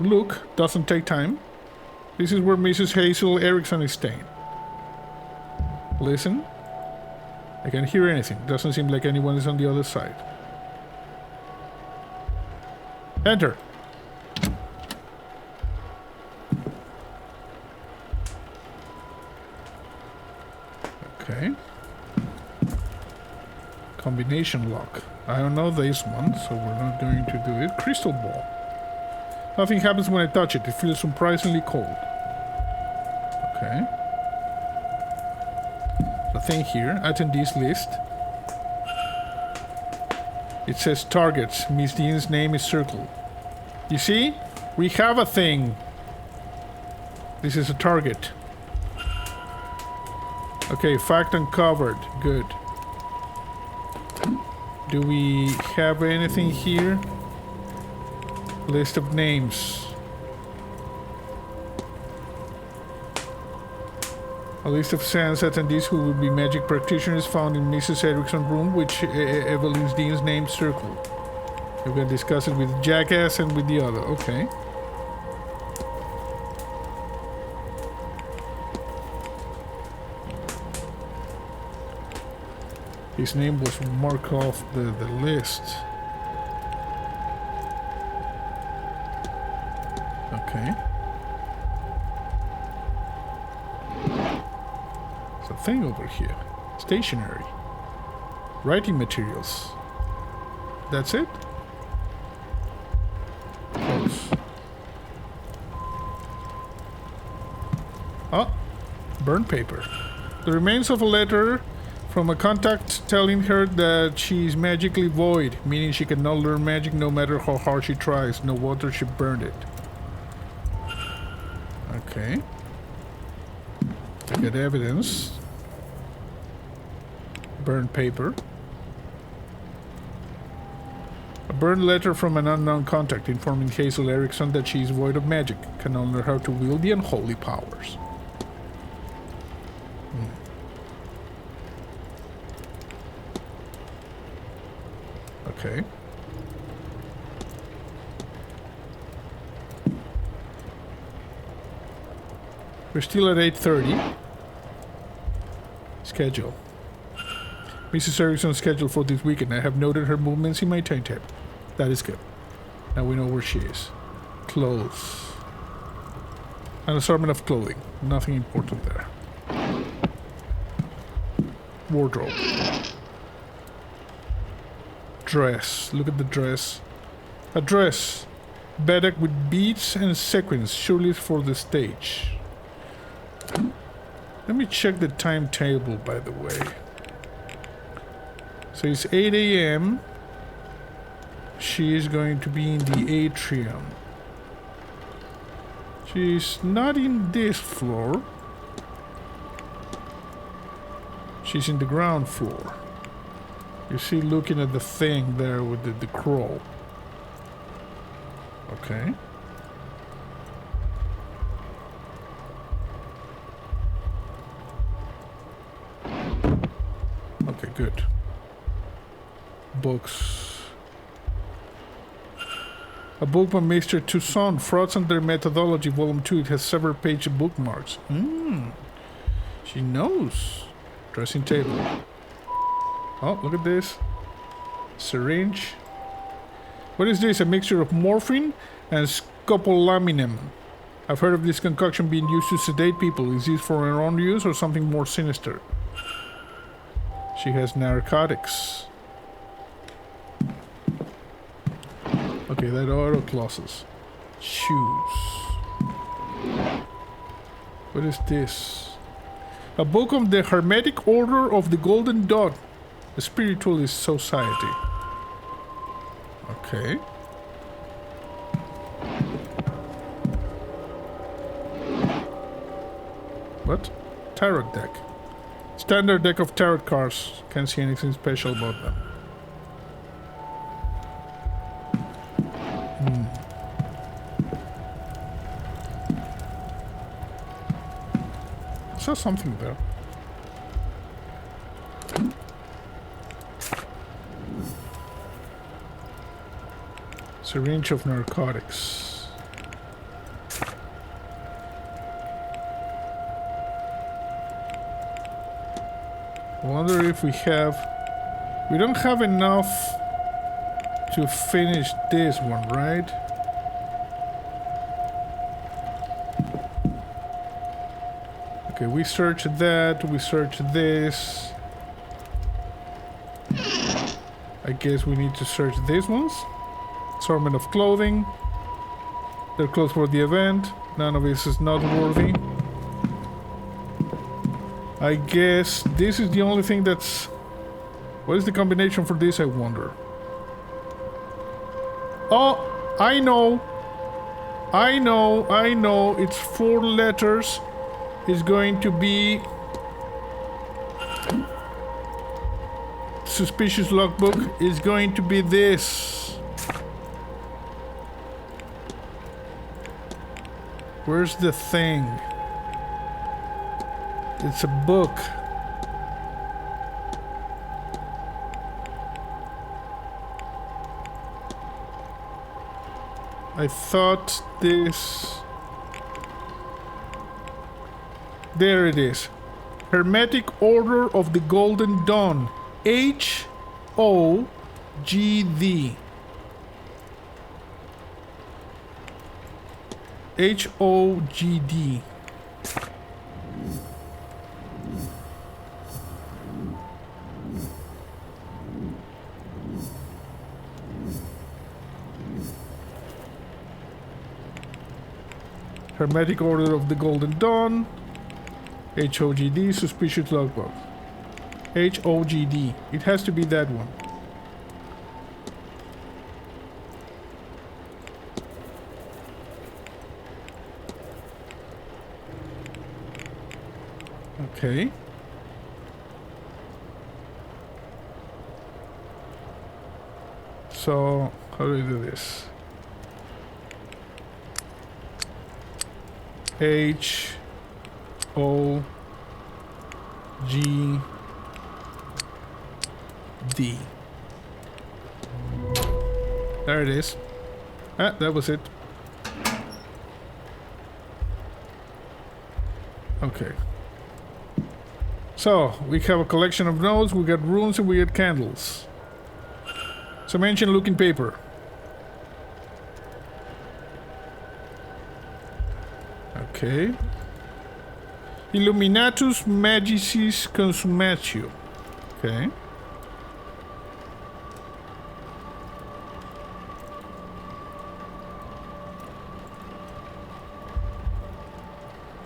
Look, doesn't take time. This is where Mrs. Hazel Erickson is staying. Listen. I can't hear anything. Doesn't seem like anyone is on the other side. Enter. Okay. Combination lock. I don't know this one, so we're not going to do it. Crystal ball. Nothing happens when I touch it. It feels surprisingly cold. Okay. The thing here, attendees list. It says targets. Miss Deane's name is circled. You see? We have a thing. This is a target. Okay, fact uncovered. Good. Do we have anything here? List of names. A list of seance attendees who will be magic practitioners found in Mrs. Erickson's room, which Evelyn Deane's name circled. We're going to discuss it with Jackass and with the other. Okay. His name was marked off the list. Okay. There's a thing over here. Stationery. Writing materials. That's it? Close. Oh, burnt paper. The remains of a letter from a contact telling her that she's magically void, meaning she cannot learn magic no matter how hard she tries. No water should burn it. Okay. I get evidence. Burned paper. A burned letter from an unknown contact informing Hazel Erickson that she is void of magic, cannot learn how to wield the unholy powers. Okay. We're still at 8:30. Schedule. Mrs. Erickson's schedule for this weekend. I have noted her movements in my timetable. That is good. Now we know where she is. Clothes. An assortment of clothing. Nothing important there. Wardrobe. Dress. Look at the dress. A dress. Bedecked with beads and sequins. Surely for the stage. Let me check the timetable, by the way. So it's 8 a.m. She is going to be in the atrium. She's not in this floor. She's in the ground floor. You see, looking at the thing there with the crow. Okay. Okay, good. Books. A book by Mr. Toussaint, Frauds and Their Methodology, Volume 2. It has several page bookmarks. She knows. Dressing table. Oh, look at this. Syringe. What is this? A mixture of morphine and scopolamine. I've heard of this concoction being used to sedate people. Is this for her own use or something more sinister? She has narcotics. Okay, that auto closes. Shoes. What is this? A book of the Hermetic Order of the Golden Dot. The Spiritualist Society. Okay. What? Tarot deck. Standard deck of tarot cards. Can't see anything special about them. I saw something there. Syringe of narcotics. I wonder if we have... We don't have enough to finish this one, right? Okay, we search that, we search this. I guess we need to search these ones. Assortment of clothing. They're clothes for the event. None of this is noteworthy. I guess this is the only thing that's... What is the combination for this, I wonder? Oh, I know. I know. It's 4 letters. It's going to be... Suspicious logbook is going to be this. Where's the thing? It's a book. I thought this... There it is. Hermetic Order of the Golden Dawn. H-O-G-D. H-O-G-D. Hermetic Order of the Golden Dawn. H-O-G-D. Suspicious logbook. H-O-G-D. It has to be that one. Okay. So, how do we do this? H-O-G-D. There it is. Ah, that was it. Okay. So, we have a collection of notes, we got runes, and we got candles. Some ancient looking paper. Okay. Illuminatus Magicis Consumatio. Okay.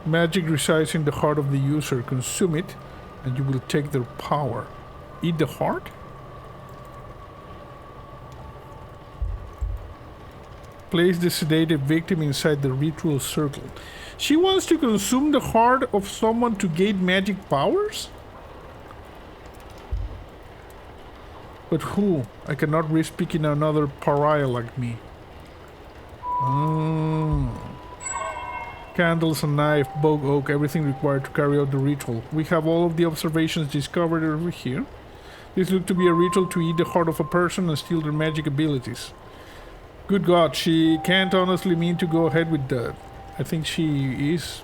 Magic resides in the heart of the user. Consume it, and you will take their power. Eat the heart? Place the sedated victim inside the ritual circle. She wants to consume the heart of someone to gain magic powers? But who? I cannot risk picking another pariah like me. Candles, a knife, bog oak, everything required to carry out the ritual. We have all of the observations discovered over here. This looked to be a ritual to eat the heart of a person and steal their magic abilities. Good God, she can't honestly mean to go ahead with that. I think she is.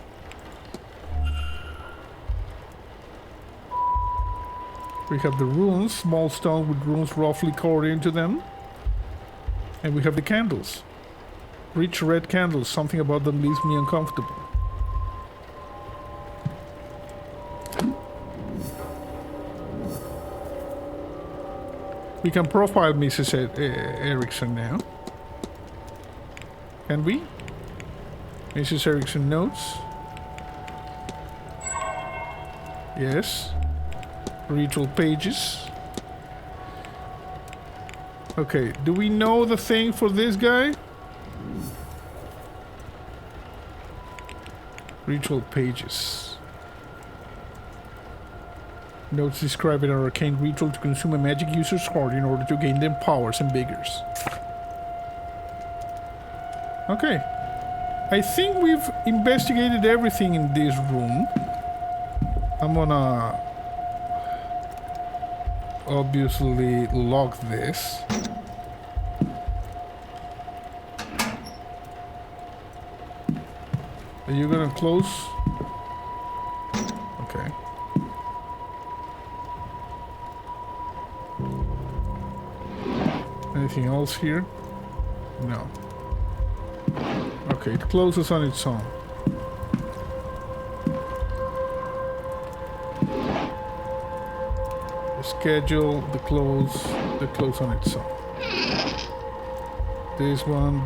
We have the runes, small stone with runes roughly carved into them. And we have the candles. Rich red candles, something about them leaves me uncomfortable. We can profile Mrs. Erickson now. Can we? Mrs. Erickson notes. Yes. Ritual pages. Okay, do we know the thing for this guy? Ritual pages. Notes describing an arcane ritual to consume a magic user's heart in order to gain them powers and vigors. Okay. I think we've investigated everything in this room. I'm gonna obviously lock this. Are you gonna close? Okay. Anything else here? No. Okay, it closes on its own. The schedule, the close on its own. This one,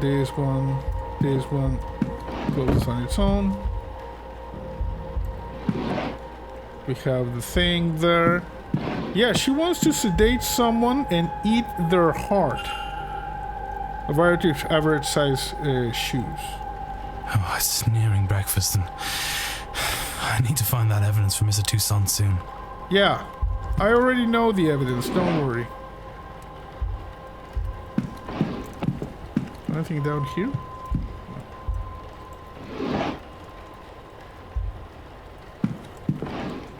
closes on its own. We have the thing there. Yeah, she wants to sedate someone and eat their heart. A variety of average size shoes. Oh, it's nearing breakfast and I need to find that evidence for Mr. Toussaint soon. Yeah, I already know the evidence, don't worry. Anything down here?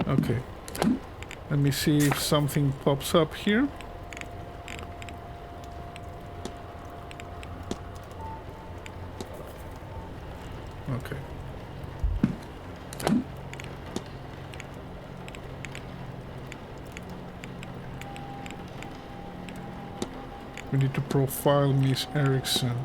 Okay. Let me see if something pops up here. Okay. We need to profile Miss Erickson.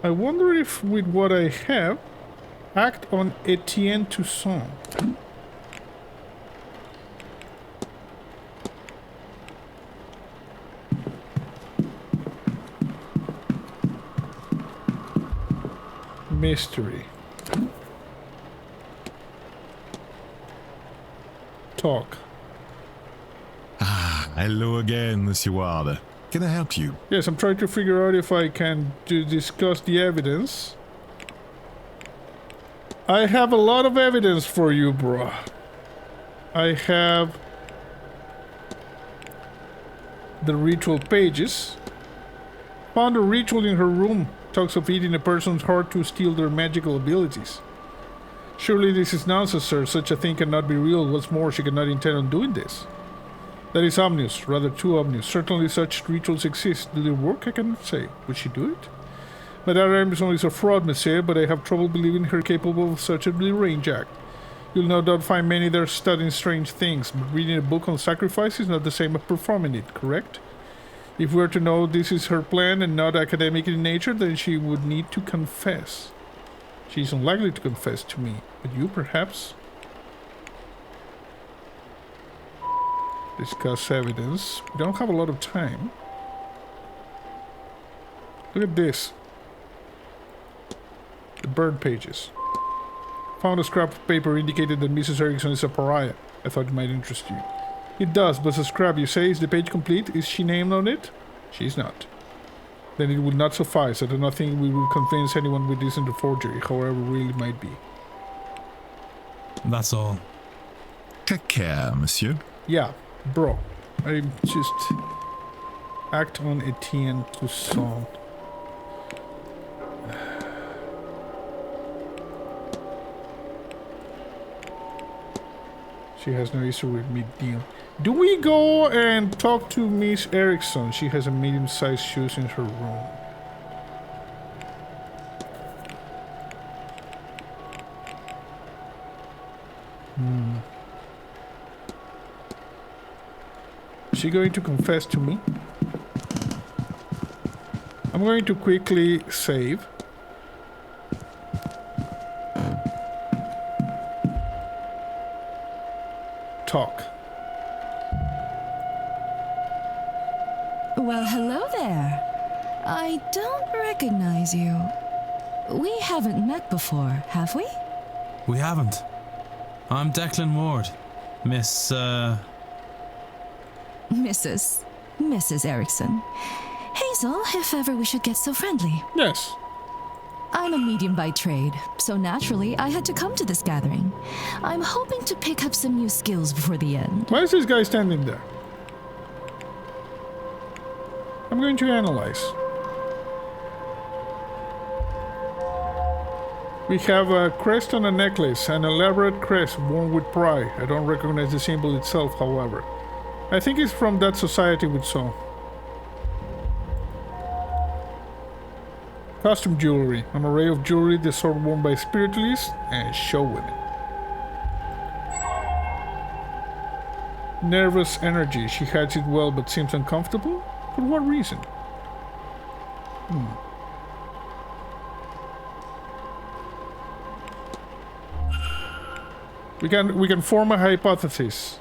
I wonder if with what I have, act on Etienne Toussaint. Mystery. Talk. Ah, hello again, Monsieur Ward. Can I help you? Yes, I'm trying to figure out if I can discuss the evidence. I have a lot of evidence for you, bro. I have the ritual pages. Found a ritual in her room. Talks of eating a person's heart to steal their magical abilities. Surely this is nonsense, sir. Such a thing cannot be real. What's more, she cannot intend on doing this. That is ominous, rather too ominous. Certainly such rituals exist. Do they work? I cannot say. Would she do it? Madame Emerson is a fraud, monsieur, but I have trouble believing her capable of such a deranged act. You'll no doubt find many there studying strange things, but reading a book on sacrifice is not the same as performing it, correct? If we are to know this is her plan and not academic in nature, then she would need to confess. She is unlikely to confess to me, but you perhaps? Discuss evidence. We don't have a lot of time. Look at this. The burned pages. Found a scrap of paper indicated that Mrs. Erickson is a pariah. I thought it might interest you. It does, but the scrap you say, is the page complete? Is she named on it? She's not. Then it would not suffice. I do not think we will convince anyone with this isn't a forgery, however real it might be. That's all. Take care, monsieur. Yeah, bro. I just act on Etienne Toussaint. She has no issue with me deal. Do we go and talk to Miss Erickson? She has a medium-sized shoes in her room. Is she going to confess to me? I'm going to quickly save. Talk. Well, hello there. I don't recognize you. We haven't met before, have we? We haven't. I'm Declan Ward. Mrs. Erickson. Hazel, if ever we should get so friendly. Yes. I'm a medium by trade, so naturally I had to come to this gathering. I'm hoping to pick up some new skills before the end. Why is this guy standing there? I'm going to analyze. We have a crest on a necklace, an elaborate crest worn with pride. I don't recognize the symbol itself, however. I think it's from that society we saw. Costume jewelry. An array of jewelry, the sort worn by spiritualists and show women. Nervous energy. She hides it well but seems uncomfortable. For what reason? We can form a hypothesis.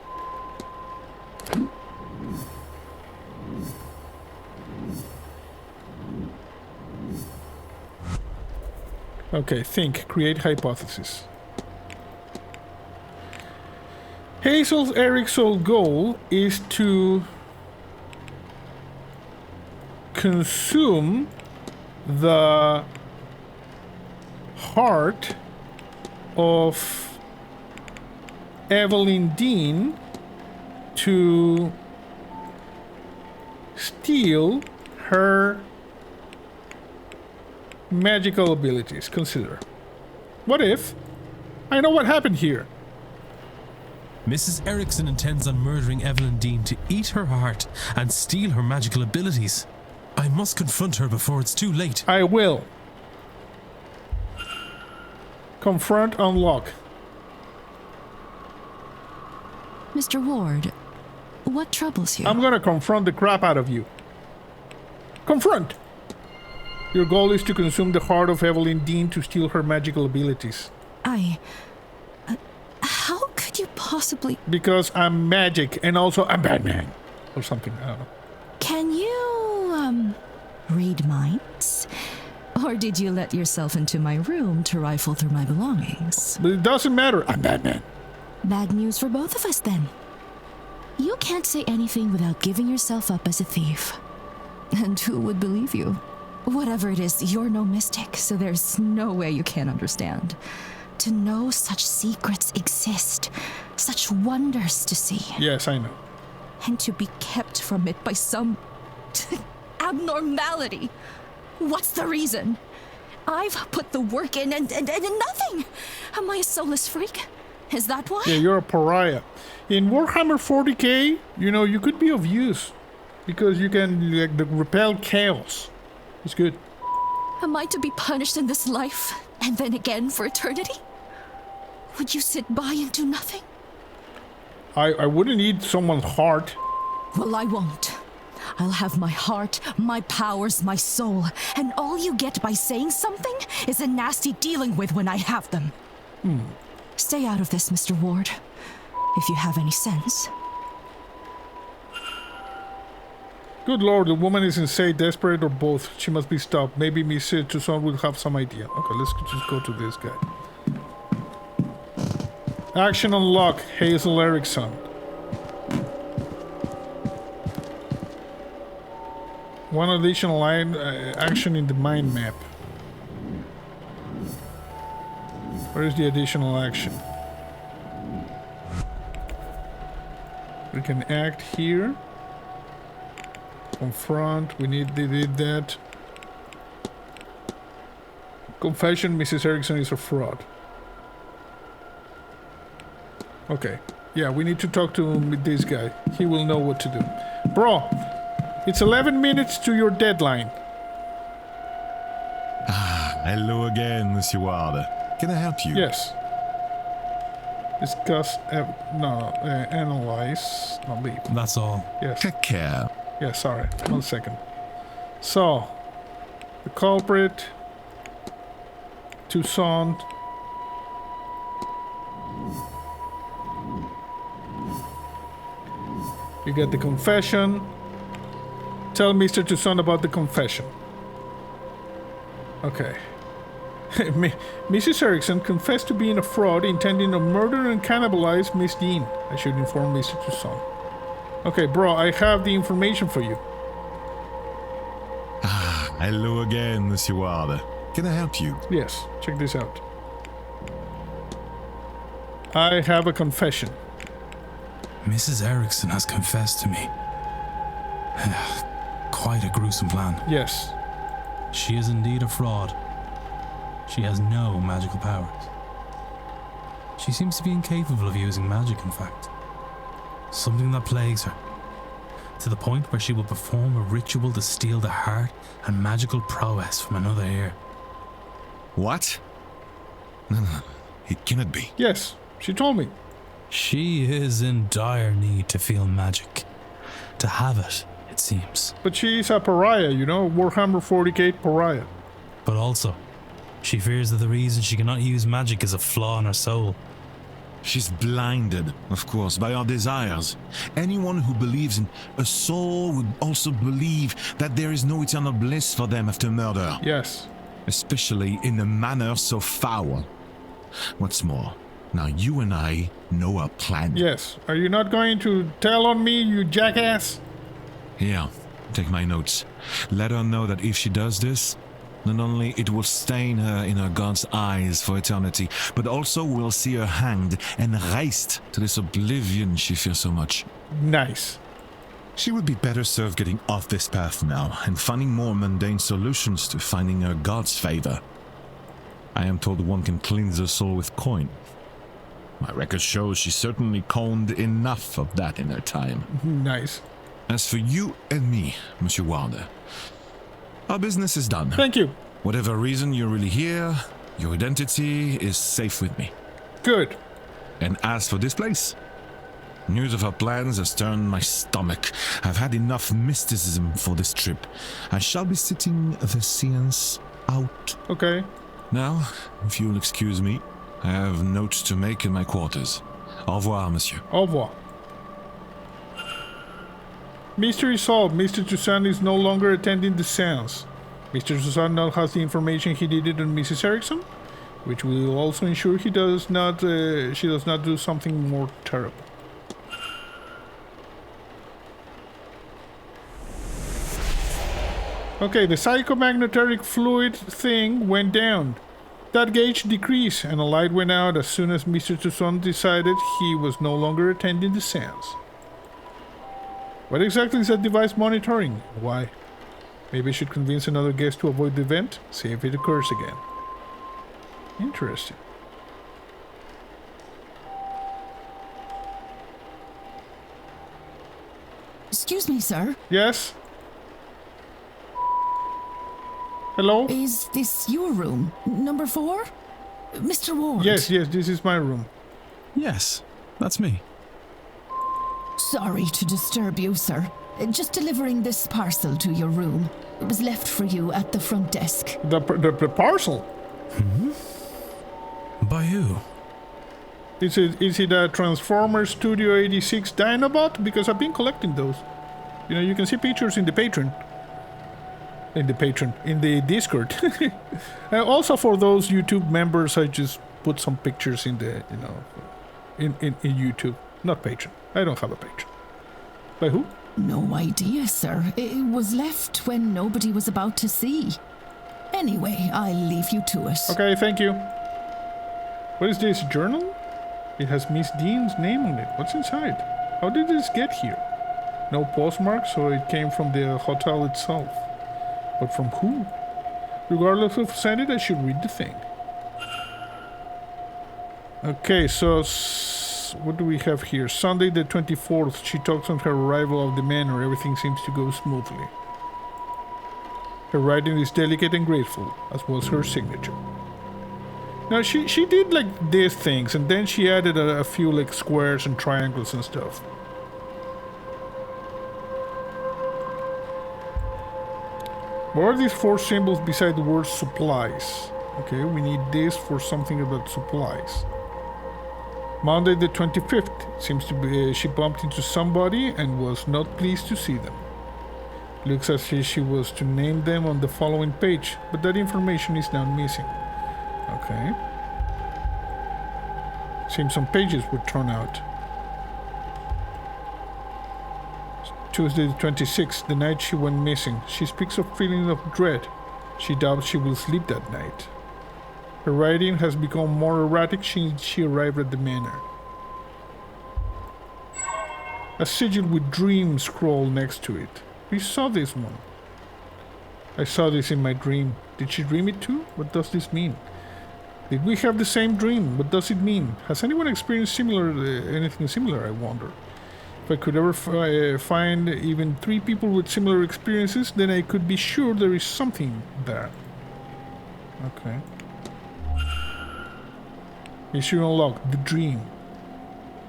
Okay, think. Create hypothesis. Hazel Eric's sole goal is to consume the heart of Evelyn Deane to steal her magical abilities. Consider. What if? I know what happened here. Mrs. Erickson intends on murdering Evelyn Deane to eat her heart and steal her magical abilities. I must confront her before it's too late. I will. Confront, unlock. Mr. Ward, what troubles you? I'm gonna confront the crap out of you. Confront! Your goal is to consume the heart of Evelyn Deane to steal her magical abilities. How could you possibly... Because I'm magic and also I'm Batman. Or something, I don't know. Can you, read minds? Or did you let yourself into my room to rifle through my belongings? But it doesn't matter, I'm Batman. Bad news for both of us, then. You can't say anything without giving yourself up as a thief. And who would believe you? Whatever it is, you're no mystic, so there's no way you can't understand. To know such secrets exist, such wonders to see. Yes, I know. And to be kept from it by some abnormality. What's the reason? I've put the work in and nothing. Am I a soulless freak? Is that why? Yeah, you're a pariah. In Warhammer 40k, you know, you could be of use. Because you can, like, repel chaos. It's good. Am I to be punished in this life, and then again for eternity? Would you sit by and do nothing? I wouldn't eat someone's heart. Well, I won't. I'll have my heart, my powers, my soul, and all you get by saying something is a nasty dealing with when I have them. Stay out of this, Mr. Ward, if you have any sense. Good lord, the woman is insane, desperate, or both. She must be stopped. Maybe Miss Toussaint will have some idea. Okay, let's just go to this guy. Action unlock, Hazel Erickson. One additional line action in the mind map. Where is the additional action? We can act here. Confront, they did that. Confession, Mrs. Erickson is a fraud. Okay. Yeah, we need to talk to this guy. He will know what to do. Bro, it's 11 minutes to your deadline. Hello again, Monsieur Ward. Can I help you? Yes. Discuss... analyze... No, leave. That's all. Yes. Take care. Yeah, sorry. 1 second. So, the culprit, Toussaint. You get the confession. Tell Mr. Toussaint about the confession. Okay. Mrs. Erickson confessed to being a fraud, intending to murder and cannibalize Miss Deane. I should inform Mr. Toussaint. Okay, bro, I have the information for you. Hello again, Monsieur Ward. Can I help you? Yes, check this out. I have a confession. Mrs. Erickson has confessed to me. Quite a gruesome plan. Yes. She is indeed a fraud. She has no magical powers. She seems to be incapable of using magic, in fact. Something that plagues her. to the point where she will perform a ritual to steal the heart and magical prowess from another ear. What? No, it cannot be. Yes, she told me. She is in dire need to feel magic. To have it, it seems. But she's a pariah, you know, Warhammer 40k pariah. But also, she fears that the reason she cannot use magic is a flaw in her soul. She's blinded, of course, by our desires. Anyone who believes in a soul would also believe that there is no eternal bliss for them after murder. Yes. Especially in a manner so foul. What's more, now you and I know our plan. Yes. Are you not going to tell on me, you jackass? Here, take my notes. Let her know that if she does this, not only it will stain her in her God's eyes for eternity, but also we'll see her hanged and raised to this oblivion she fears so much. Nice. She would be better served getting off this path now and finding more mundane solutions to finding her God's favor. I am told one can cleanse her soul with coin. My record shows she certainly coined enough of that in her time. Nice. As for you and me, Monsieur Wilder, our business is done. Thank you. Whatever reason you're really here, your identity is safe with me. Good. And as for this place, news of our plans has turned my stomach. I've had enough mysticism for this trip. I shall be sitting the séance out. Okay. Now, if you'll excuse me, I have notes to make in my quarters. Au revoir, monsieur. Au revoir. Mystery solved. Mr. Toussaint is no longer attending the seance. Mr. Toussaint now has the information he needed on Mrs. Erickson, which will also ensure she does not do something more terrible. Okay, the psychomagnetic fluid thing went down. That gauge decreased, and a light went out as soon as Mr. Toussaint decided he was no longer attending the seance. What exactly is that device monitoring? Why? Maybe I should convince another guest to avoid the event, see if it occurs again. Interesting. Excuse me, sir. Yes? Hello? Is this your room? Number 4? Mr. Ward? Yes, this is my room. Yes, that's me. Sorry to disturb you, sir. Just delivering this parcel to your room. It was left for you at the front desk. The parcel? By who? Is it a Transformers Studio 86 Dinobot? Because I've been collecting those. You know, you can see pictures in the Patreon. In the Discord. Also for those YouTube members, I just put some pictures in the, in YouTube. Not Patreon. I don't have a Patreon. By who? No idea, sir. It was left when nobody was about to see. Anyway, I'll leave you to it. Okay, thank you. What is this, journal? It has Miss Deane's name on it. What's inside? How did this get here? No postmark, so it came from the hotel itself. But from who? Regardless of who sent it, I should read the thing. Okay, so what do we have here? Sunday the 24th, she talks on her arrival of the manor. Everything seems to go smoothly. Her writing is delicate and graceful, as was her signature. Now, she did like these things, and then she added a few like squares and triangles and stuff. What are these 4 symbols beside the word supplies? Okay, we need this for something about supplies. Monday the 25th, seems to be she bumped into somebody and was not pleased to see them. Looks as if she was to name them on the following page, but that information is now missing. Okay. Seems some pages were thrown out. Tuesday the 26th, the night she went missing. She speaks of feeling of dread. She doubts she will sleep that night. Her writing has become more erratic since she arrived at the manor. A sigil with dream scroll next to it. We saw this one. I saw this in my dream. Did she dream it too? What does this mean? Did we have the same dream? What does it mean? Has anyone experienced anything similar, I wonder? If I could ever find even 3 people with similar experiences, then I could be sure there is something there. Okay. Issue unlocked. The dream.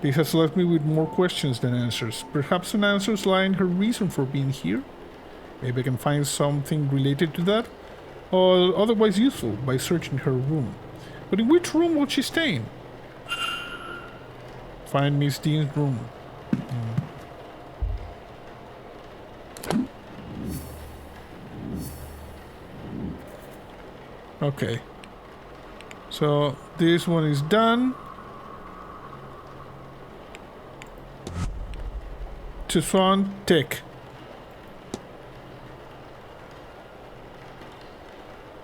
This has left me with more questions than answers. Perhaps some answers lie in her reason for being here. Maybe I can find something related to that, or otherwise useful by searching her room. But in which room will she stay in? Find Miss Deane's room. Okay. So this one is done. Tucson, tick.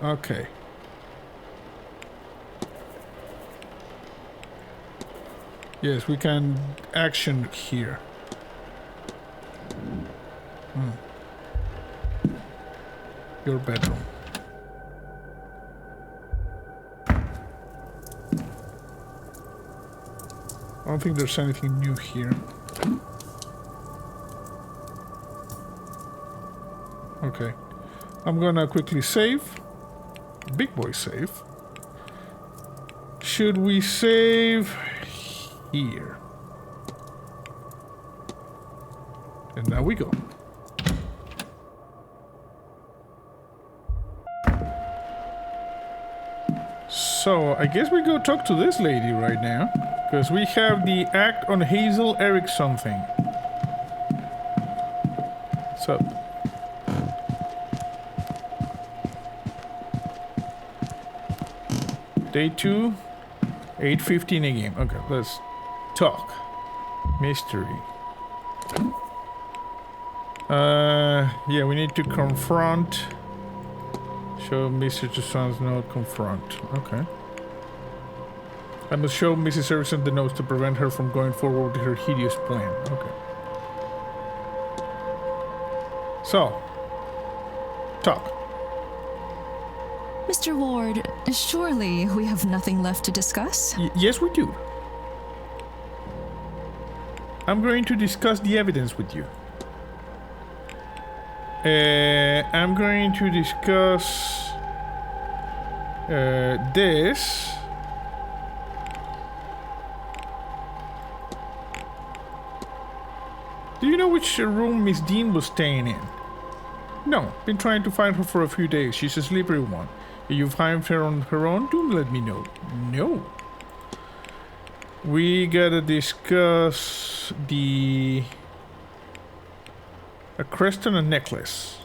Okay. Yes, we can action here. Your bedroom. I don't think there's anything new here. Okay. I'm gonna quickly save. Big boy save. Should we save here? And now we go. So, I guess we go talk to this lady right now. Because we have the act on Hazel Erickson thing. So. Day 2, 8:15 a.m. Okay, let's talk. Mystery. Yeah, we need to confront. Show Mr. Toussaint's note, confront. Okay. I must show Mrs. Erickson the notes to prevent her from going forward with her hideous plan. Okay. So. Talk. Mr. Ward, surely we have nothing left to discuss? Yes, we do. I'm going to discuss the evidence with you. I'm going to discuss this. Do you know which room Miss Deane was staying in? No, been trying to find her for a few days. She's a slippery one. If you find her on her own, do let me know. No. We gotta discuss a crest and a necklace.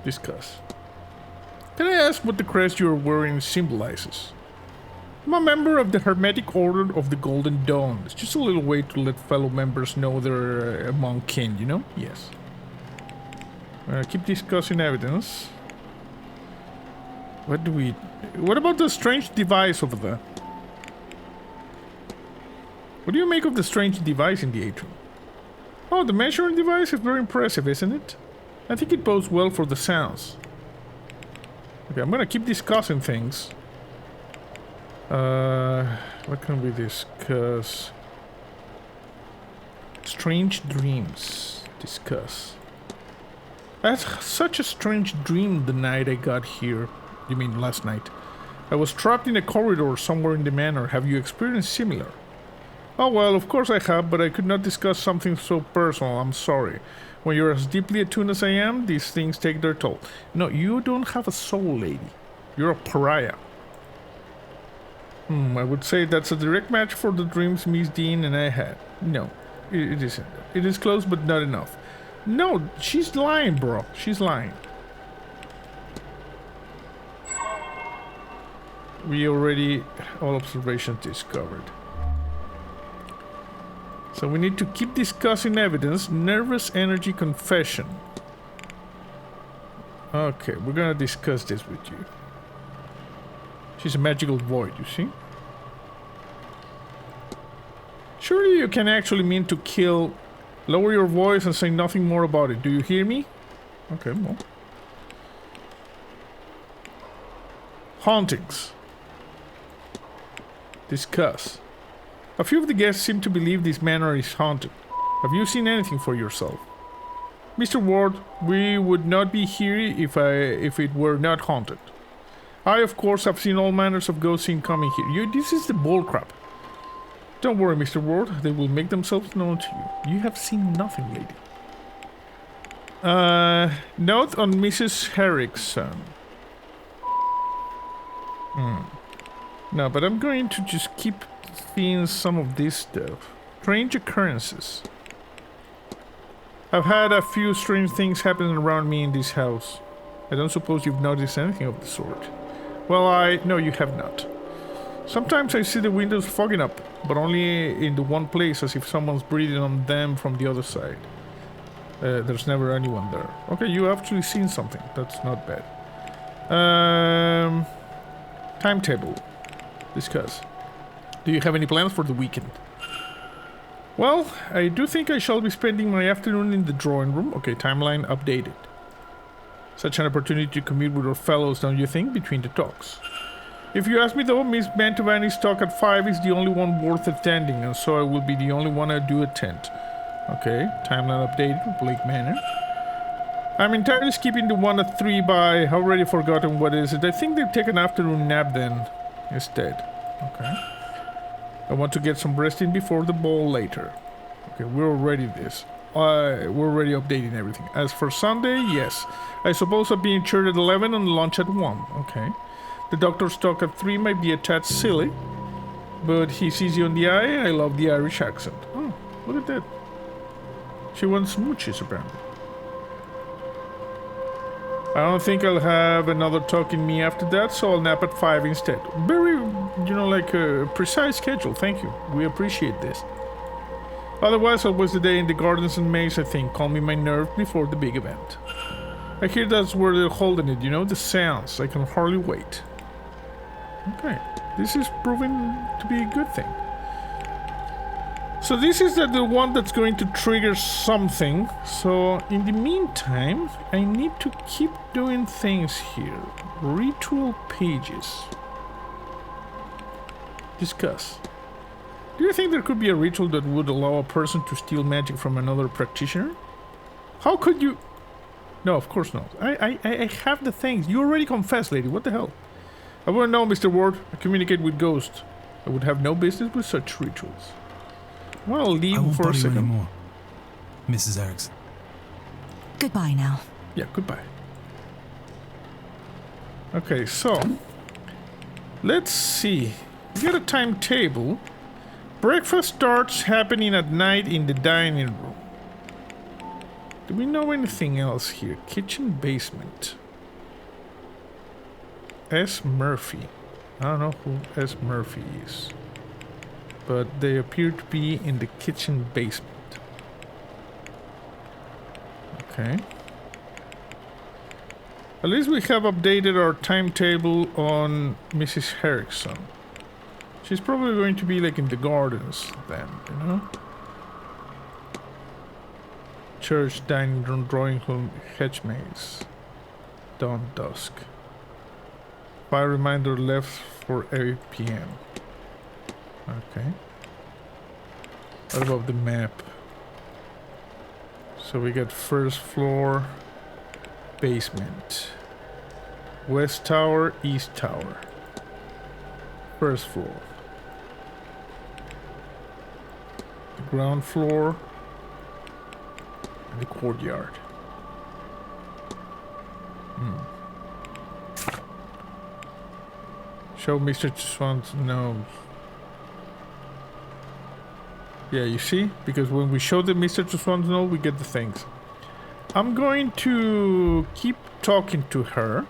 Discuss. Can I ask what the crest you're wearing symbolizes? I'm a member of the Hermetic Order of the Golden Dawn. It's just a little way to let fellow members know they're among kin, you know? Yes. Keep discussing evidence. What about the strange device over there? What do you make of the strange device in the atrium? Oh, the measuring device is very impressive, isn't it? I think it bodes well for the sounds. Okay, I'm gonna keep discussing things. What can we discuss? Strange dreams. Discuss. I had such a strange dream the night I got here. You mean last night? I was trapped in a corridor somewhere in the manor. Have you experienced similar? Oh well, of course I have, but I could not discuss something so personal. I'm sorry. When you're as deeply attuned as I am, these things take their toll. No, you don't have a soul, lady. You're a pariah. I would say that's a direct match for the dreams Miss Deane and I had. No, it isn't. It is close, but not enough. No, she's lying, bro. She's lying. We already... all observations discovered. So we need to keep discussing evidence. Nervous energy confession. Okay, we're gonna discuss this with you. She's a magical void, you see? Surely you can actually mean to kill... Lower your voice and say nothing more about it. Do you hear me? Okay, well. Hauntings. Discuss. A few of the guests seem to believe this manor is haunted. Have you seen anything for yourself? Mr. Ward, we would not be here if it were not haunted. I, of course, have seen all manners of ghosts seen coming here. This is the bullcrap. Don't worry, Mr. Ward. They will make themselves known to you. You have seen nothing, lady. Note on Mrs. Herrickson. No, but I'm going to just keep seeing some of this stuff. Strange occurrences. I've had a few strange things happening around me in this house. I don't suppose you've noticed anything of the sort. Well, no, you have not. Sometimes I see the windows fogging up, but only in the one place, as if someone's breathing on them from the other side. There's never anyone there. Okay, you actually seen something. That's not bad. Timetable. Discuss. Do you have any plans for the weekend? Well, I do think I shall be spending my afternoon in the drawing room. Okay, timeline updated. Such an opportunity to commute with our fellows, don't you think, between the talks? If you ask me though, Miss Mantovani's talk at 5 is the only one worth attending, and so I will be the only one I do attend. Okay, timeline updated, Blake Manor. I'm entirely skipping the one at 3 by, I've already forgotten what is it. I think they'll take an afternoon nap then, instead. Okay. I want to get some rest in before the ball later. Okay, we're already we're already updating everything. As for Sunday, yes. I suppose I'll be in church at 11 and lunch at 1. Okay. The doctor's talk at 3 might be a tad silly, but he sees you on the eye, and I love the Irish accent. Oh, look at that. She wants smooches, apparently. I don't think I'll have another talk in me after that, so I'll nap at 5 instead. Very, like a precise schedule, thank you. We appreciate this. Otherwise, I'll waste the day in the gardens and maze, I think, calming my nerve before the big event. I hear that's where they're holding it, the seance. I can hardly wait. Okay, this is proving to be a good thing. So this is the one that's going to trigger something. So in the meantime, I need to keep doing things here. Ritual pages. Discuss. Do you think there could be a ritual that would allow a person to steal magic from another practitioner? How could you... No, of course not. I have the things. You already confessed, lady. What the hell? I wouldn't know, Mr. Ward. I communicate with ghosts. I would have no business with such rituals. Well, I'll leave for a second. Anymore, Mrs. Erickson. Goodbye now. Yeah, goodbye. Okay, so let's see. We got a timetable. Breakfast starts happening at night in the dining room. Do we know anything else here? Kitchen basement. S. Murphy. I don't know who S. Murphy is, but they appear to be in the kitchen basement. Okay. At least we have updated our timetable on Mrs. Herrickson. She's probably going to be like in the gardens then, Church, dining room, drawing room, hedge maze. Dawn dusk. Fire reminder left for 8 p.m. Okay. What about the map? So we got first floor, basement, west tower, east tower, first floor, the ground floor, and the courtyard. Show Mr. Swan's nose. Yeah, you see? Because when we show the Mr. Swan's nose, we get the things. I'm going to keep talking to her.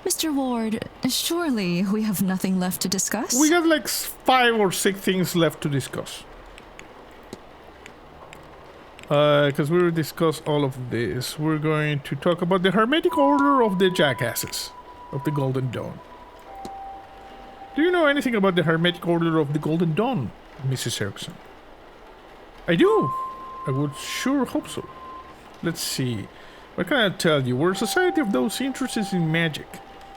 Mr. Ward, surely we have nothing left to discuss? We got like 5 or 6 things left to discuss. Because we will discuss all of this. We're going to talk about the Hermetic Order of the Jackasses of the Golden Dawn. Do you know anything about the Hermetic Order of the Golden Dawn, Mrs. Erickson? I do. I would sure hope so. Let's see. What can I tell you? We're a society of those interested in magic,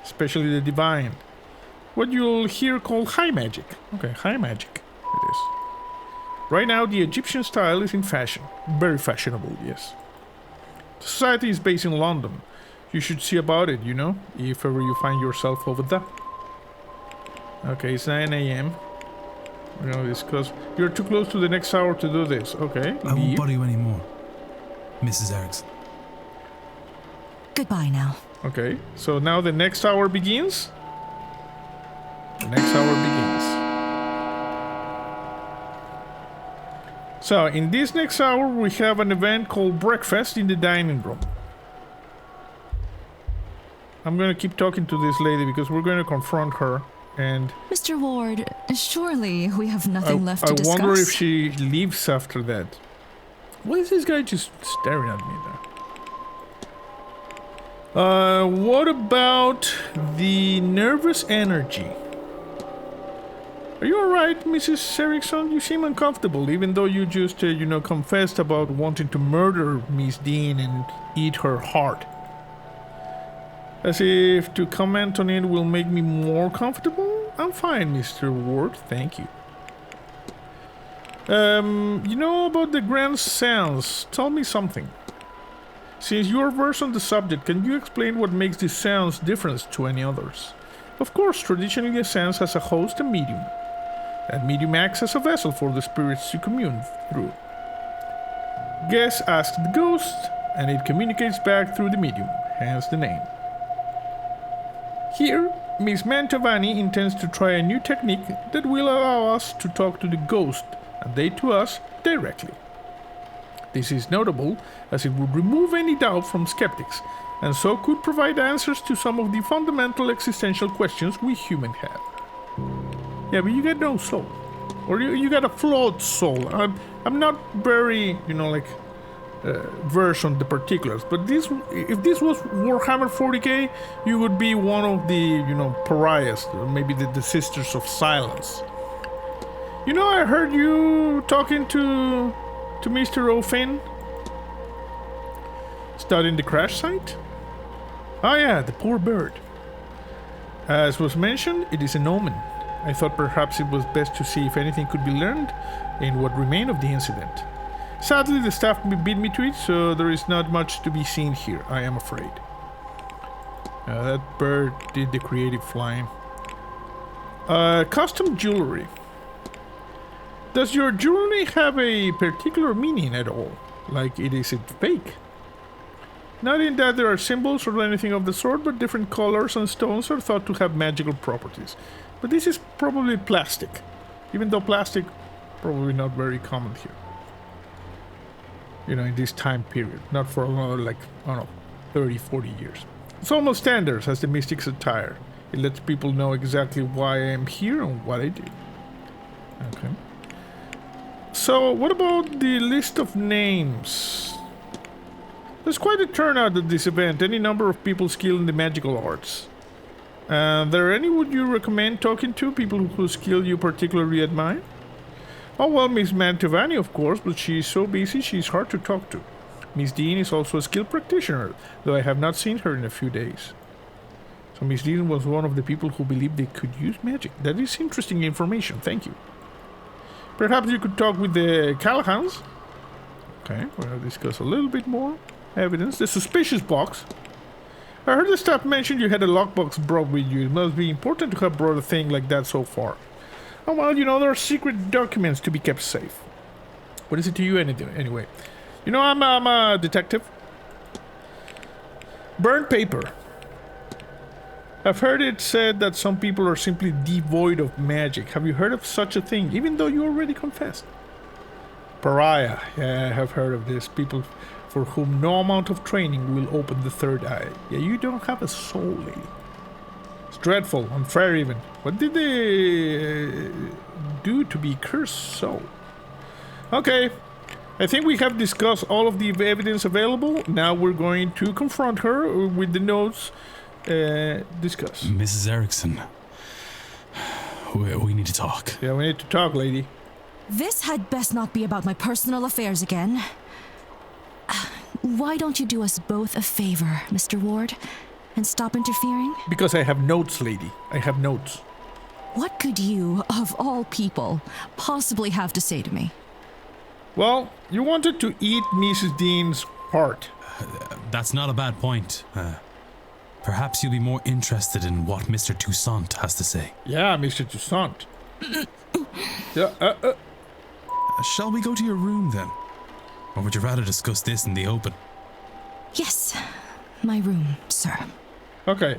especially the divine. What you'll hear called high magic. Okay, high magic it is. Right now, the Egyptian style is in fashion. Very fashionable, yes. The society is based in London. You should see about it, you know, if ever you find yourself over there. Okay, it's 9 a.m. We're gonna discuss. You're too close to the next hour to do this. Okay, I won't bother you anymore, Mrs. Erickson. Goodbye now. Okay, so now the next hour begins. The next hour begins. So, in this next hour, we have an event called breakfast in the dining room. I'm gonna keep talking to this lady because we're gonna confront her and... Mr. Ward, surely we have nothing left to discuss. I wonder if she leaves after that. Why is this guy just staring at me there? What about the nervous energy? Are you alright, Mrs. Erickson? You seem uncomfortable, even though you just, confessed about wanting to murder Miss Deane and eat her heart. As if to comment on it will make me more comfortable? I'm fine, Mr. Ward, thank you. You know about the grand seance? Tell me something. Since you are versed on the subject, can you explain what makes this seance different to any others? Of course, traditionally a seance has a host and medium. That medium acts as a vessel for the spirits to commune through. Guests ask the ghost, and it communicates back through the medium, hence the name. Here, Miss Mantovani intends to try a new technique that will allow us to talk to the ghost, and they to us, directly. This is notable, as it would remove any doubt from skeptics, and so could provide answers to some of the fundamental existential questions we humans have. Yeah, but you got no soul. Or you got a flawed soul. I'm not very, versed on the particulars, but if this was Warhammer 40k, you would be one of the, pariahs, or maybe the Sisters of Silence. I heard you talking to Mr. O'Finn? Studying the crash site? Ah yeah, the poor bird. As was mentioned, it is an omen. I thought perhaps it was best to see if anything could be learned in what remained of the incident. Sadly, the staff beat me to it, so there is not much to be seen here, I am afraid. That bird did the creative flying. Custom jewelry. Does your jewelry have a particular meaning at all? Like, is it fake? Not in that there are symbols or anything of the sort, but different colors and stones are thought to have magical properties. But this is probably plastic, even though plastic probably not very common here. In this time period, not for another 30, 40 years. It's almost standard as the mystic's attire. It lets people know exactly why I am here and what I do. Okay. So, what about the list of names? There's quite a turnout at this event, any number of people skilled in the magical arts. There any would you recommend talking to, people whose skill you particularly admire? Oh well, Miss Mantovani, of course, but she's so busy she's hard to talk to. Miss Deane is also a skilled practitioner, though I have not seen her in a few days. So Miss Deane was one of the people who believed they could use magic. That is interesting information, thank you. Perhaps you could talk with the Callahans. Okay, we'll discuss a little bit more evidence. The suspicious box. I heard the staff mention you had a lockbox brought with you. It must be important to have brought a thing like that so far. Oh well, there are secret documents to be kept safe. What is it to you anyway? I'm a detective. Burnt paper. I've heard it said that some people are simply devoid of magic. Have you heard of such a thing, even though you already confessed? Pariah. Yeah, I have heard of this. People for whom no amount of training will open the third eye. Yeah, you don't have a soul, lady. It's dreadful, unfair even. What did they do to be cursed so? Okay, I think we have discussed all of the evidence available. Now we're going to confront her with the notes discuss. Mrs. Erickson, we need to talk. Yeah, we need to talk, lady. This had best not be about my personal affairs again. Why don't you do us both a favor, Mr. Ward, and stop interfering? Because I have notes, lady. I have notes. What could you, of all people, possibly have to say to me? Well, you wanted to eat Mrs. Deane's heart. That's not a bad point. Perhaps you'll be more interested in what Mr. Toussaint has to say. Yeah, Mr. Toussaint. Shall we go to your room then? Or would you rather discuss this in the open? Yes, my room, sir. Okay.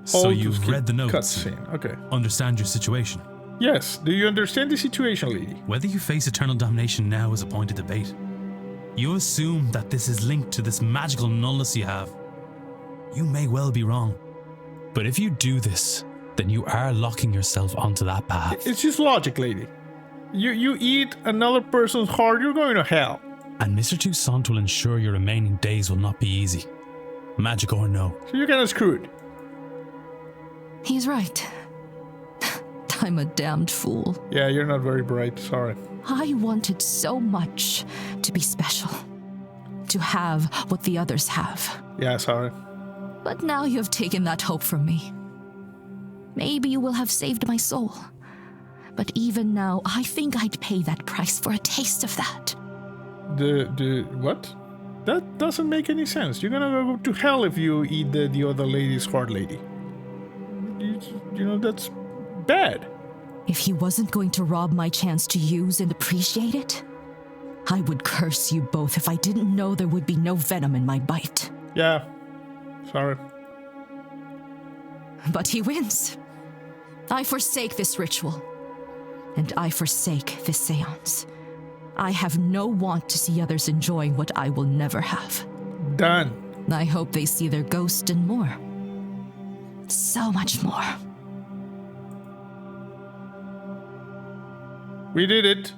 So Hold to you've skip read the notes, cutscene. Okay. understand your situation. Yes. Do you understand the situation, lady? Whether you face eternal damnation now is a point of debate. You assume that this is linked to this magical nullness you have. You may well be wrong. But if you do this, then you are locking yourself onto that path. It's just logic, lady. You eat another person's heart, you're going to hell. And Mr. Toussaint will ensure your remaining days will not be easy. Magic or no. So you're kind of screwed. He's right. I'm a damned fool. Yeah, you're not very bright. Sorry. I wanted so much to be special, to have what the others have. Yeah, sorry. But now you have taken that hope from me. Maybe you will have saved my soul. But even now, I think I'd pay that price for a taste of that. The what? That doesn't make any sense. You're gonna go to hell if you eat the other lady's heart, lady. You know, that's bad. If he wasn't going to rob my chance to use and appreciate it, I would curse you both if I didn't know there would be no venom in my bite. Yeah. Sorry. But he wins. I forsake this ritual. And I forsake this seance. I have no want to see others enjoying what I will never have. Done. I hope they see their ghost and more. So much more. We did it.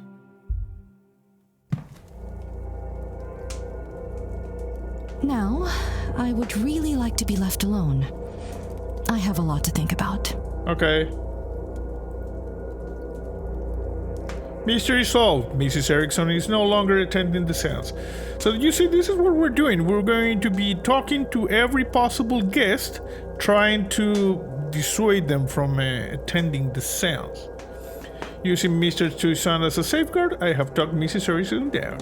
Now, I would really like to be left alone. I have a lot to think about. Okay. Mystery solved. Mrs. Erickson is no longer attending the seance. So you see, this is what we're doing. We're going to be talking to every possible guest, trying to dissuade them from attending the seance. Using Mr. Toussaint as a safeguard, I have talked Mrs. Erickson down.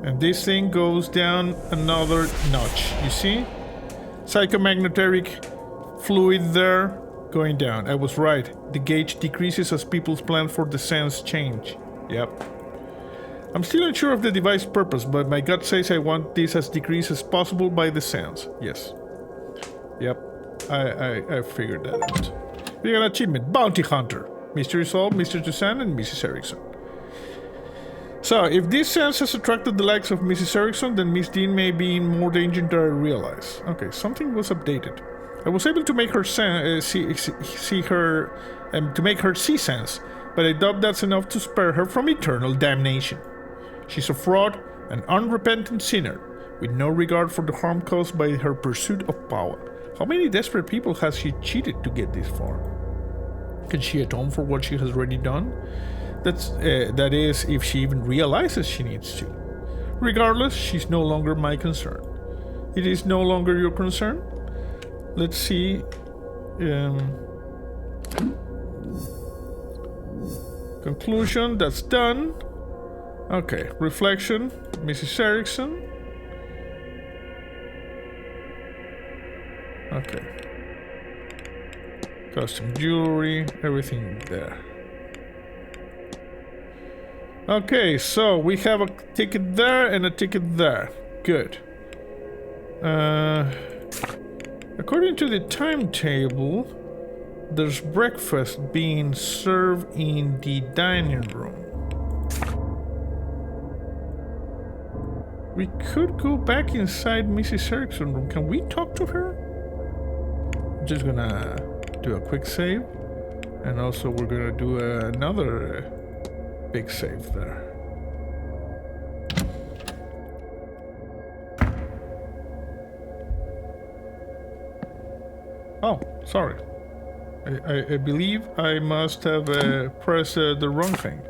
And this thing goes down another notch, you see? Psychomagnetic fluid there, going down. I was right. The gauge decreases as people's plans for the seance change. Yep. I'm still unsure of the device purpose, but my gut says I want this as decreased as possible by the seance. Yes. Yep. I figured that out. We got an achievement. Bounty Hunter. Mystery solved, Mr. Toussaint and Mrs. Erickson. So, if this seance has attracted the likes of Mrs. Erickson, then Miss Deane may be in more danger than I realize. Okay, something was updated. I was able to make her to make her see sense, but I doubt that's enough to spare her from eternal damnation. She's a fraud, an unrepentant sinner, with no regard for the harm caused by her pursuit of power. How many desperate people has she cheated to get this far? Can she atone for what she has already done? That is, if she even realizes she needs to. Regardless, she's no longer my concern. It is no longer your concern? Let's see. Conclusion, that's done. Okay, reflection, Mrs. Erickson. Okay. Custom jewelry, everything there. Okay, so we have a ticket there and a ticket there. Good. According to the timetable, there's breakfast being served in the dining room. We could go back inside Mrs. Erickson's room. Can we talk to her? I'm just gonna do a quick save. And also we're gonna do another big save there. Oh, sorry. I believe I must have pressed the wrong thing.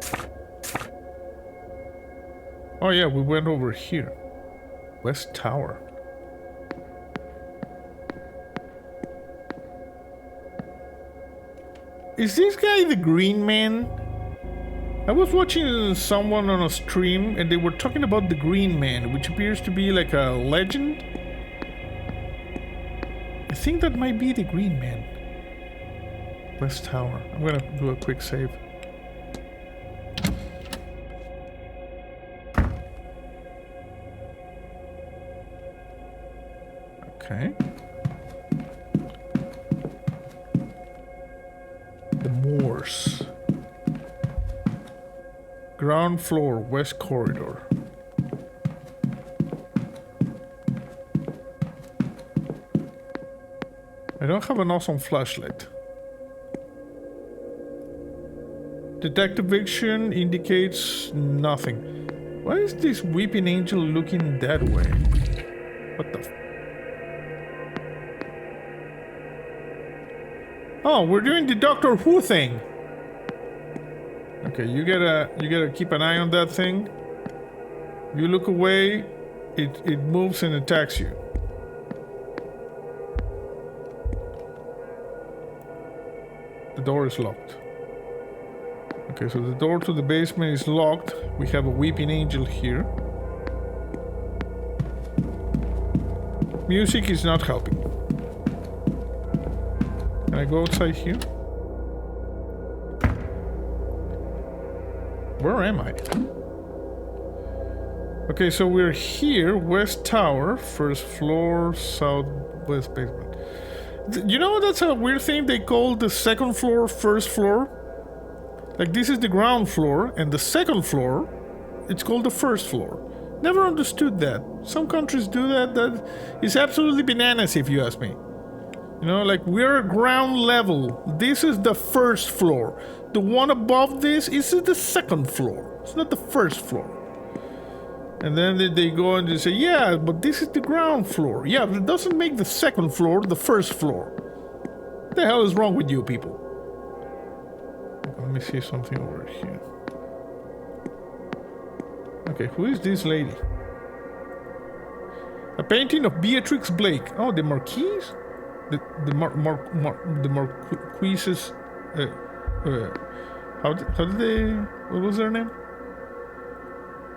Oh yeah, we went over here. West Tower. Is this guy the Green Man? I was watching someone on a stream and they were talking about the Green Man, which appears to be like a legend. I think that might be the Green Man. West Tower. I'm gonna do a quick save. Okay. The Moors. Ground floor, west corridor. I don't have an awesome flashlight. Detective vision indicates nothing. Why is this weeping angel looking that way? What the Oh, we're doing the Doctor Who thing. Okay, you gotta keep an eye on that thing. You look away, it moves and attacks you. The door is locked. Okay, so the door to the basement is locked. We have a weeping angel here. Music is not helping. Can I go outside here? Where am I? Okay, so we're here, West Tower, first floor, southwest basement. You know, that's a weird thing they call the second floor, first floor. Like, this is the ground floor, and the second floor, it's called the first floor. Never understood that. Some countries do that. That is absolutely bananas, if you ask me. You know, like, we're ground level. This is the first floor. The one above this is the second floor. It's not the first floor. And then they go and they say, yeah, but this is the ground floor. Yeah, but it doesn't make the second floor the first floor. What the hell is wrong with you people? Let me see something over here. Okay, who is this lady? A painting of Beatrix Blake. Oh, the Marquise? The Marquise's... how did they... What was their name?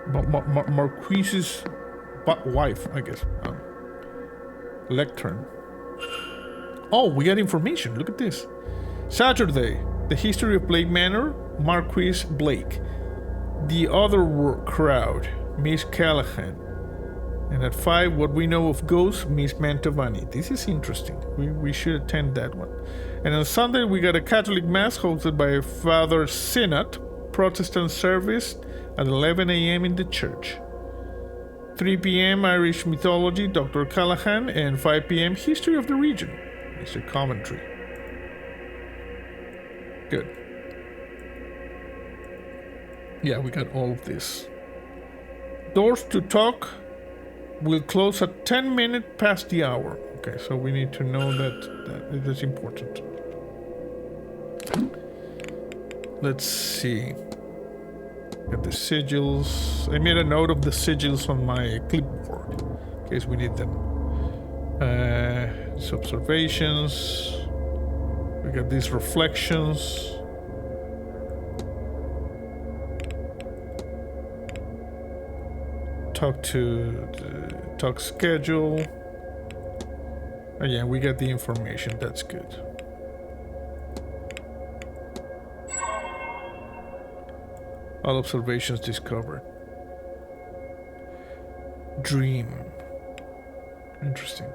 Marquise's wife, I guess. Lectern. Oh, we got information. Look at this. Saturday, the history of Blake Manor, Marquise Blake. The other crowd, Miss Callahan. And at 5, what we know of ghosts, Miss Mantovani. This is interesting. We should attend that one. And on Sunday, we got a Catholic Mass hosted by Father Synod, Protestant service at 11 a.m. in the church. 3 p.m. Irish mythology, Dr. Callahan, and 5 p.m. history of the region, Mr. Commentary. Good. Yeah, we got all of this. Doors to talk will close at 10 minutes past the hour. Okay, so we need to know that it is important. Let's see. Got the sigils. I made a note of the sigils on my clipboard in case we need them. These observations. We got these reflections. Talk schedule. Oh yeah, we got the information. That's good. All observations discovered. Dream. Interesting.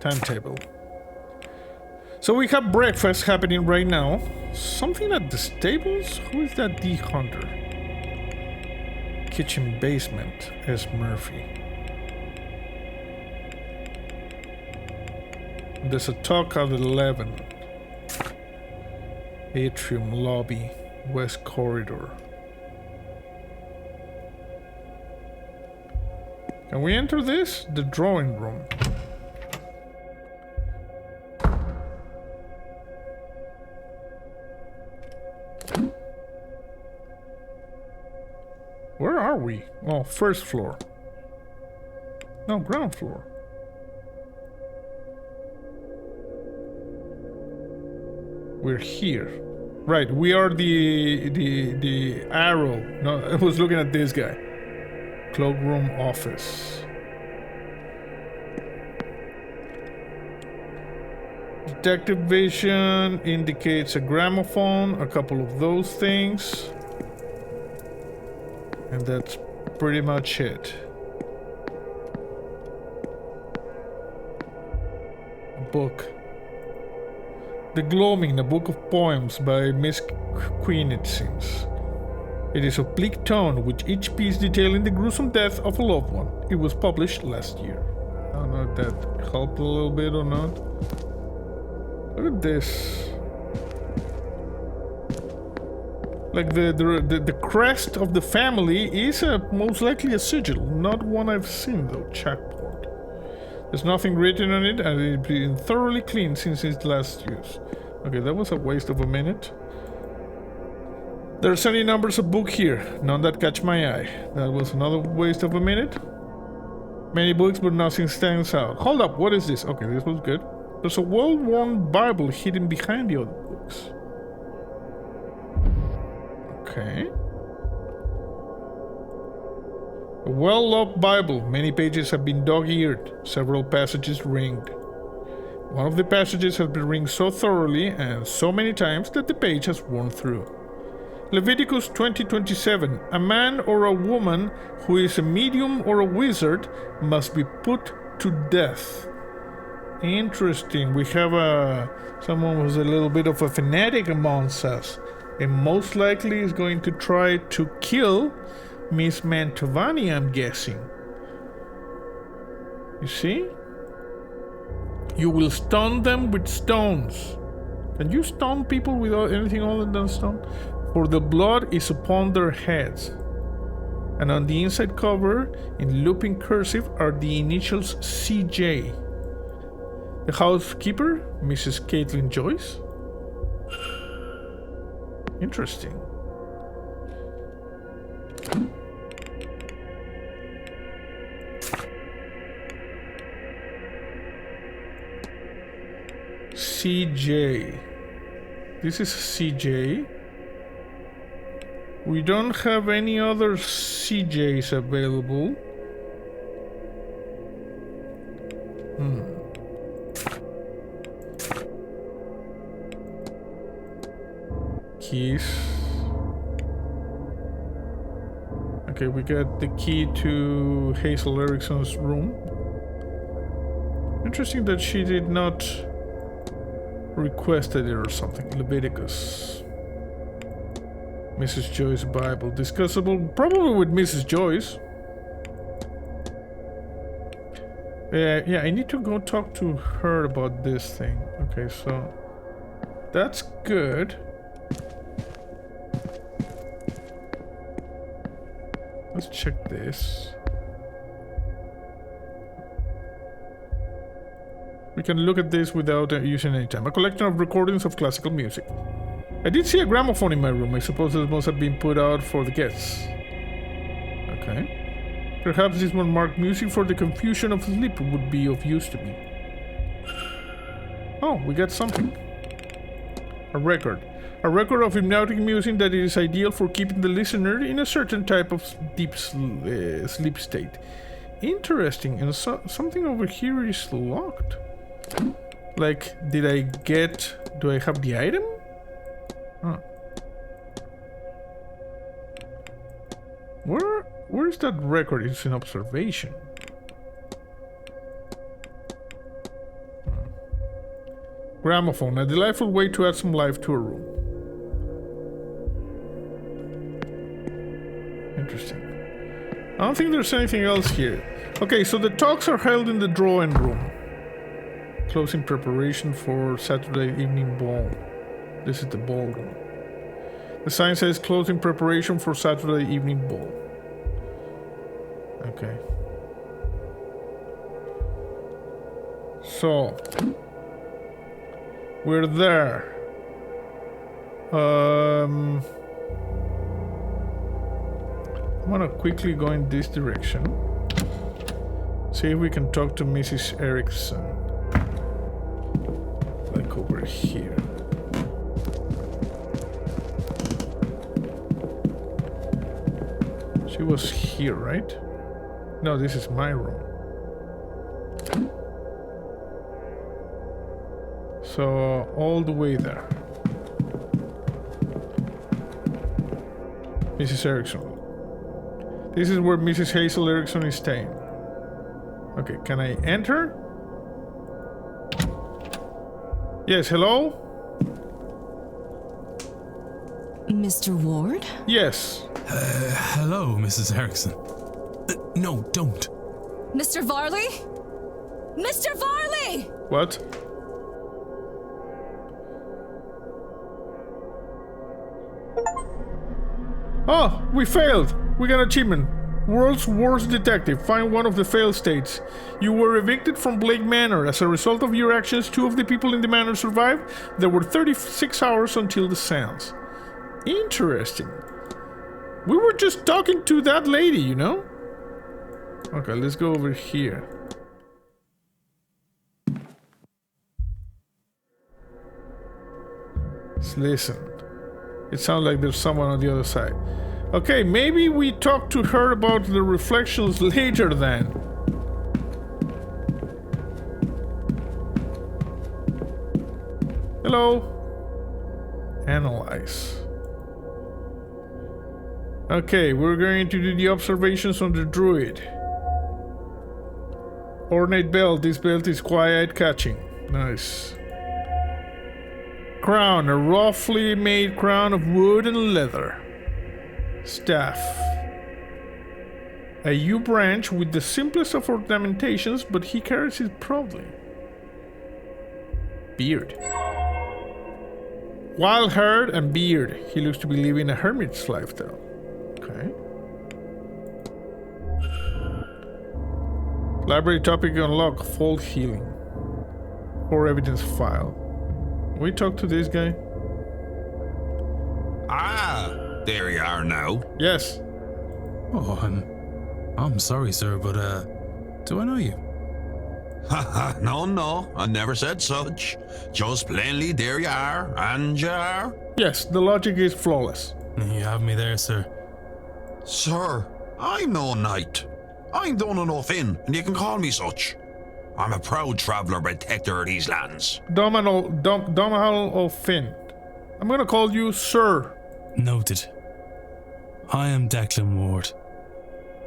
Timetable. So we have breakfast happening right now. Something at the stables? Who is that D Hunter? Kitchen basement, S. Murphy. There's a talk at 11. Atrium lobby, west corridor. Can we enter this? The drawing room. Where are we? Oh, first floor. No, ground floor. We're here. Right, we are the arrow. No, I was looking at this guy. Cloakroom office. Detective vision indicates a gramophone, a couple of those things. And that's pretty much it. A book. The Gloaming, a book of poems by Miss Queen, it seems. It is of bleak tone, with each piece detailing the gruesome death of a loved one. It was published last year. I don't know if that helped a little bit or not. Look at this. Like the crest of the family is most likely a sigil, not one I've seen though. Chalkboard. There's nothing written on it, and it's been thoroughly cleaned since its last use. Okay, that was a waste of a minute. There's any numbers of book here, none that catch my eye. That was another waste of a minute. Many books, but nothing stands out. Hold up, what is this? Okay, this was good. There's a well-worn Bible hidden behind the other books. Okay. A well-loved Bible. Many pages have been dog-eared, several passages ringed. One of the passages has been ringed so thoroughly and so many times that the page has worn through. Leviticus 20:27. A man or a woman who is a medium or a wizard must be put to death. Interesting. We have someone who's a little bit of a fanatic amongst us, and most likely is going to try to kill Miss Mantovani, I'm guessing. You see? You will stone them with stones. Can you stone people without anything other than stone? For the blood is upon their heads. And on the inside cover, in looping cursive, are the initials CJ. The housekeeper, Mrs. Caitlin Joyce. Interesting. CJ. This is CJ. We don't have any other CJs available. Keys. Okay, we got the key to Hazel Erickson's room. Interesting that she did not request it or something. Leviticus. Mrs. Joyce Bible. Discussable probably with Mrs. Joyce. Yeah, I need to go talk to her about this thing. Okay, so that's good. Let's check this. We can look at this without using any time. A collection of recordings of classical music. I did see a gramophone in my room. I suppose it must have been put out for the guests. Okay. Perhaps this one marked music for the confusion of sleep would be of use to me. Oh, we got something. A record. A record of hypnotic music that is ideal for keeping the listener in a certain type of deep sleep state. Interesting. And something over here is locked. Like, did I get... Do I have the item? Huh. Where is that record? It's in observation. Gramophone, a delightful way to add some life to a room. Interesting. I don't think there's anything else here. Okay, so the talks are held in the drawing room. Closing preparation for Saturday evening ball. This is the ballroom. The sign says closing preparation for Saturday evening ball. Okay. So we're there. I'm gonna quickly go in this direction. See if we can talk to Mrs. Erickson. Like over here. He was here, right? No, this is my room. So, all the way there. Mrs. Erickson. This is where Mrs. Hazel Erickson is staying. Okay, can I enter? Yes, hello? Mr. Ward? Yes. Hello, Mrs. Erickson. No, don't. Mr. Varley? Mr. Varley! What? Oh, we failed! We got an achievement. World's worst detective. Find one of the failed states. You were evicted from Blake Manor. As a result of your actions, 2 of the people in the manor survived. There were 36 hours until the seance. Interesting. We were just talking to that lady, you know? Okay, let's go over here. Let's listen. It sounds like there's someone on the other side. Okay, maybe we talk to her about the reflections later then. Hello. Analyze. Okay, we're going to do the observations on the druid. Ornate belt. This belt is quiet catching. Nice. Crown. A roughly made crown of wood and leather. Staff. A yew branch with the simplest of ornamentations, but he carries it proudly. Beard. Wild hair and beard. He looks to be living a hermit's lifestyle. Okay. Library topic unlocked. Fault healing. Or evidence file. We talk to this guy? Ah, there you are now. Yes. Oh, I'm sorry, sir, but do I know you? Haha, no, I never said such. Just plainly, there you are, and you are. Yes, the logic is flawless. You have me there, sir. Sir, I'm no knight. I'm done enough in, and you can call me such. I'm a proud traveller protector of these lands. Domhnall of Finn. I'm gonna call you Sir. Noted. I am Declan Ward.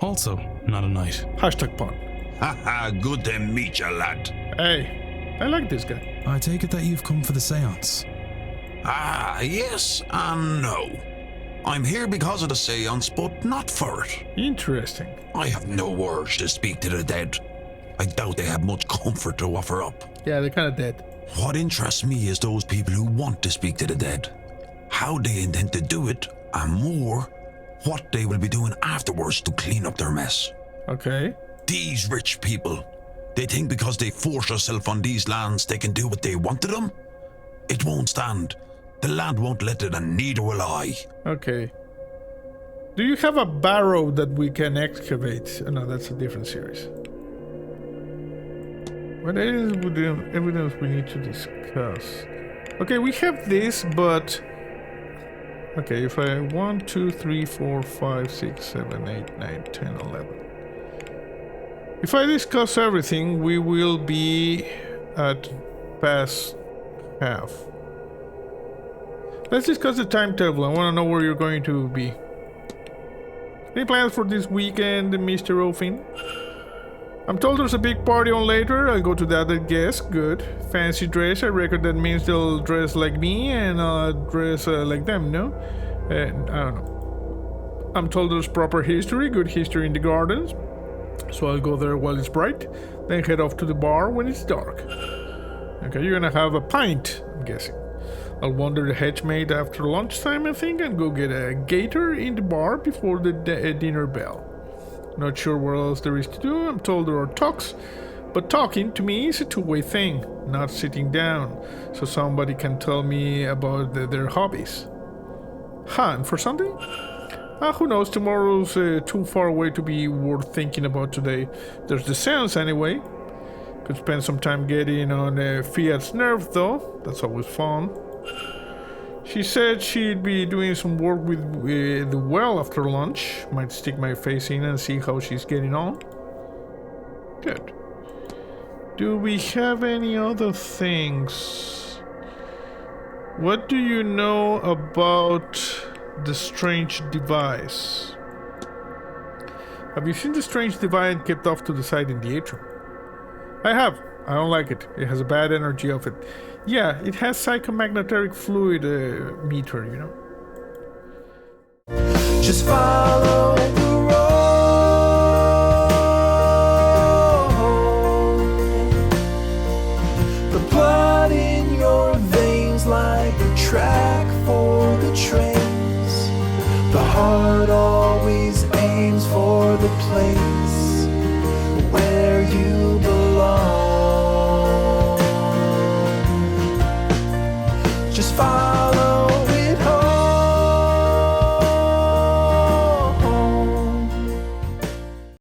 Also, not a knight. Hashtag pun. Haha, good to meet you, lad. Hey, I like this guy. I take it that you've come for the seance. Ah, yes and no. I'm here because of the seance, but not for it. Interesting. I have no urge to speak to the dead. I doubt they have much comfort to offer up. Yeah, they're kind of dead. What interests me is those people who want to speak to the dead. How they intend to do it, and more, what they will be doing afterwards to clean up their mess. Okay. These rich people, they think because they force themselves on these lands they can do what they want to them? It won't stand. The land won't let it, and neither will I. Okay. Do you have a barrow that we can excavate? Oh, no, that's a different series. What evidence we need to discuss? Okay, we have this, but... Okay, if I... 1, 2, 3, 4, 5, 6, 7, 8, 9, 10, 11. If I discuss everything, we will be at past half. Let's discuss the timetable. I want to know where you're going to be. Any plans for this weekend, Mr. O'Finn? I'm told there's a big party on later. I'll go to that, I guess. Good. Fancy dress. I reckon that means they'll dress like me and I'll dress like them, no? I don't know. I'm told there's proper history, good history in the gardens. So I'll go there while it's bright, then head off to the bar when it's dark. Okay, you're gonna have a pint, I'm guessing. I'll wander the hedge-maid after lunchtime, I think, and go get a gator in the bar before the dinner bell. Not sure what else there is to do. I'm told there are talks, but talking to me is a two-way thing, not sitting down, so somebody can tell me about their hobbies. And for Sunday? Who knows, tomorrow's too far away to be worth thinking about today. There's the seance anyway. Could spend some time getting on Fiat's nerve though, that's always fun. She said she'd be doing some work with the well after lunch. Might stick my face in and see how she's getting on. Good. Do we have any other things? What do you know about the strange device? Have you seen the strange device kept off to the side in the atrium? I have. I don't like it. It has a bad energy of it. Yeah, it has psychomagnetic fluid meter, you know. Just follow the road. The blood in your veins like a track for the trains. The heart always aims for the place